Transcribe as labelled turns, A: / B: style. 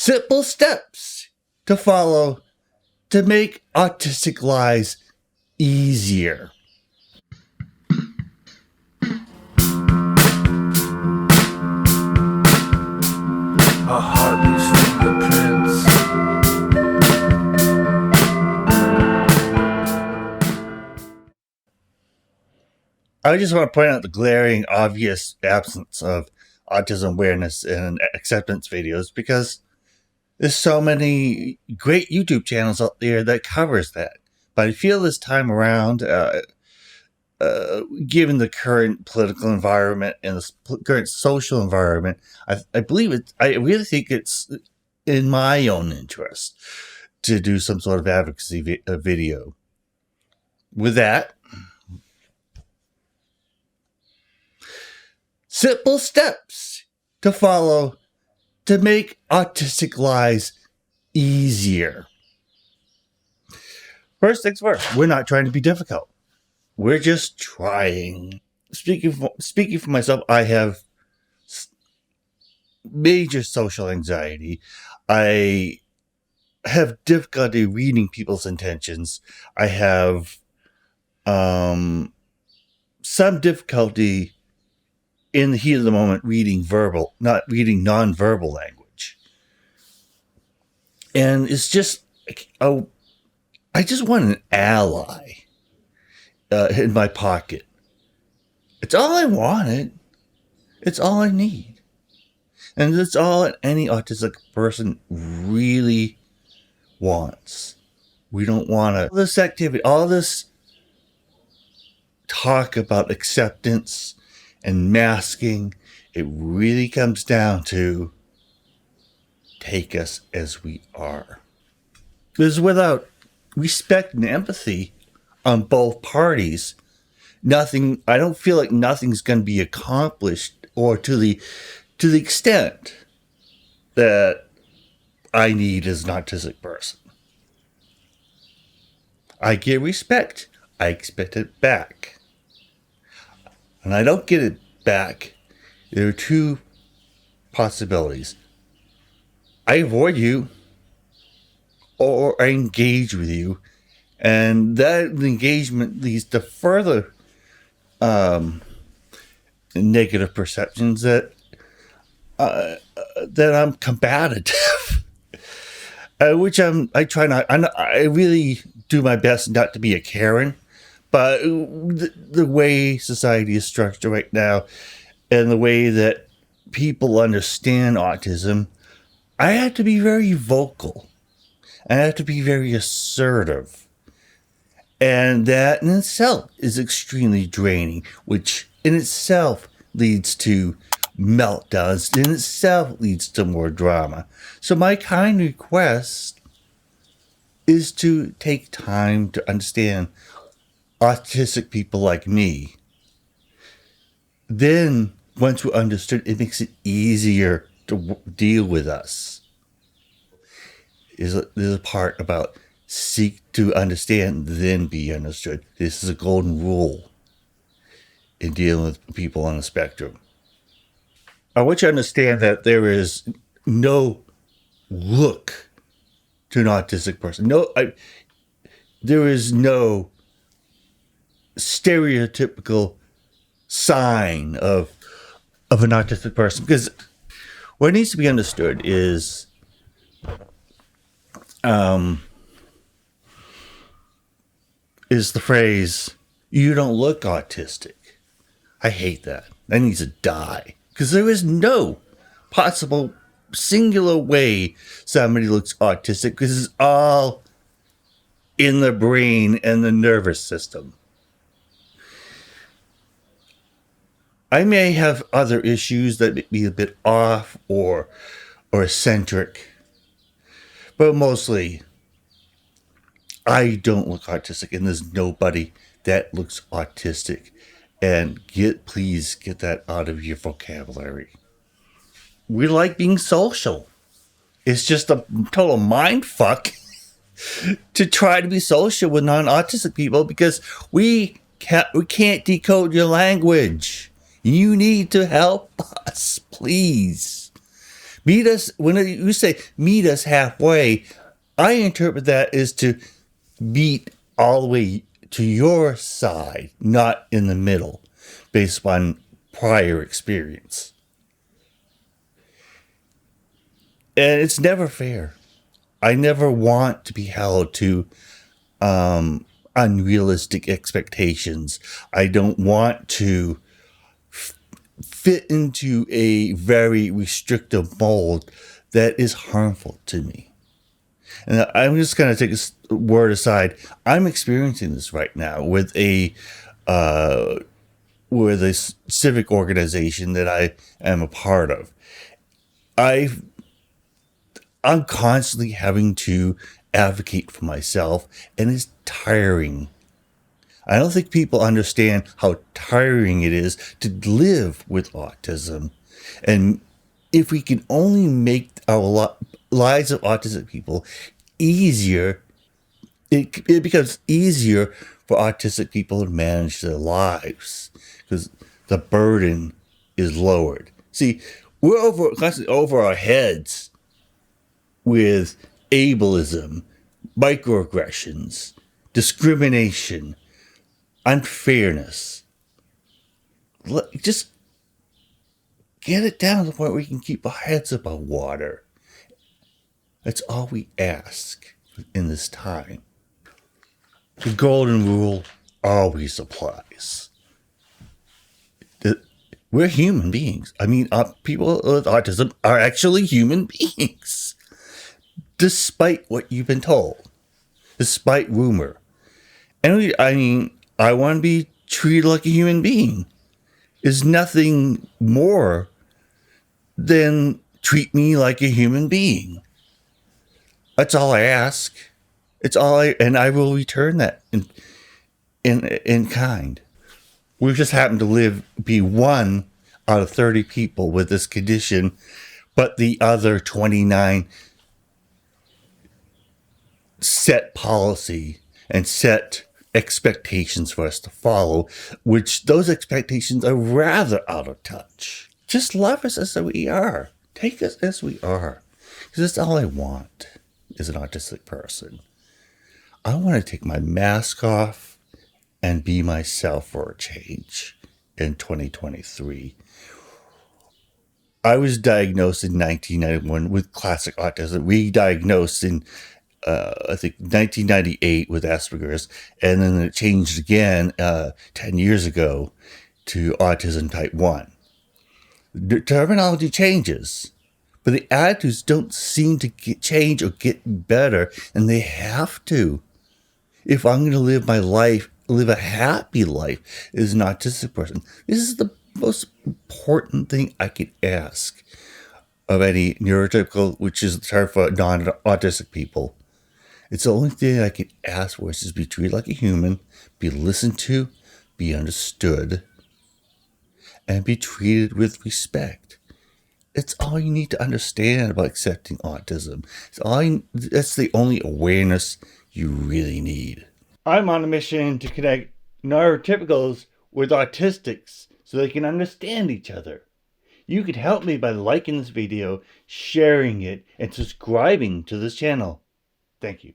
A: Simple steps to follow to make autistic lives easier.
B: Our heartbeats, fingerprints.
A: I just want to point out the glaring, obvious absence of autism awareness and acceptance videos, because there's so many great YouTube channels out there that covers that. But I feel this time around, given the current political environment and the current social environment, I believe it. I really think it's in my own interest to do some sort of advocacy video. With that, simple steps to follow to make autistic lives easier. First things first, we're not trying to be difficult. We're just trying. Speaking for myself, I have major social anxiety. I have difficulty reading people's intentions. I have some difficulty in the heat of the moment reading non-verbal language. And it's just, I just want an ally in my pocket. It's all I wanted. It's all I need. And it's all any autistic person really wants. We don't want all this activity, all this talk about acceptance and masking. It really comes down to take us as we are. Because without respect and empathy on both parties, I don't feel like nothing's going to be accomplished, or to the extent that I need as an autistic person. I get respect. I expect it back. And I don't get it back. There are two possibilities. I avoid you, or I engage with you, and that engagement leads to further negative perceptions that I'm combative, which I really do my best not to be a Karen. But the way society is structured right now, and the way that people understand autism, I have to be very vocal. I have to be very assertive. And that in itself is extremely draining, which in itself leads to meltdowns, in itself leads to more drama. So my kind request is to take time to understand autistic people like me. Then, once we're understood, it makes it easier to deal with us. There's a part about seek to understand, then be understood. This is a golden rule in dealing with people on the spectrum. I want you to understand that there is no look to an autistic person. There is no stereotypical sign of an autistic person, because what needs to be understood is the phrase, "you don't look autistic." I hate that. That needs to die, because there is no possible singular way somebody looks autistic, because it's all in the brain and the nervous system. I may have other issues that may be a bit off or eccentric, but mostly I don't look autistic, and there's nobody that looks autistic. And please get that out of your vocabulary. We like being social. It's just a total mind fuck to try to be social with non-autistic people, because we can't decode your language. You need to help us, please. Meet us, when you say meet us halfway, I interpret that as to meet all the way to your side, not in the middle, based upon prior experience. And it's never fair. I never want to be held to unrealistic expectations. I don't want to fit into a very restrictive mold that is harmful to me. And I'm just going to take a word aside. I'm experiencing this right now with a civic organization that I am a part of. I'm constantly having to advocate for myself, and it's tiring. I don't think people understand how tiring it is to live with autism. And if we can only make our lives of autistic people easier, it becomes easier for autistic people to manage their lives because the burden is lowered. See, we're constantly over our heads with ableism, microaggressions, discrimination, unfairness. Just get it down to the point where we can keep our heads above water. That's all we ask in this time. The golden rule always applies. We're human beings. I mean, people with autism are actually human beings. Despite what you've been told. Despite rumor. And I want to be treated like a human being. There's nothing more than treat me like a human being. That's all I ask. And I will return that in kind. We just happen to be one out of 30 people with this condition, but the other 29 set policy and set expectations for us to follow, which those expectations are rather out of touch. Just love us as we are. Take us as we are. Because that's all I want as an autistic person. I want to take my mask off and be myself for a change in 2023. I was diagnosed in 1991 with classic autism, re-diagnosed in I think 1998 with Asperger's, and then it changed again 10 years ago to autism type 1. The terminology changes, but the attitudes don't seem to change or get better, and they have to. If I'm going to live my life, live a happy life as an autistic person, this is the most important thing I could ask of any neurotypical, which is the term for non-autistic people. It's the only thing I can ask for is to be treated like a human, be listened to, be understood, and be treated with respect. It's all you need to understand about accepting autism. That's the only awareness you really need. I'm on a mission to connect neurotypicals with autistics so they can understand each other. You could help me by liking this video, sharing it, and subscribing to this channel. Thank you.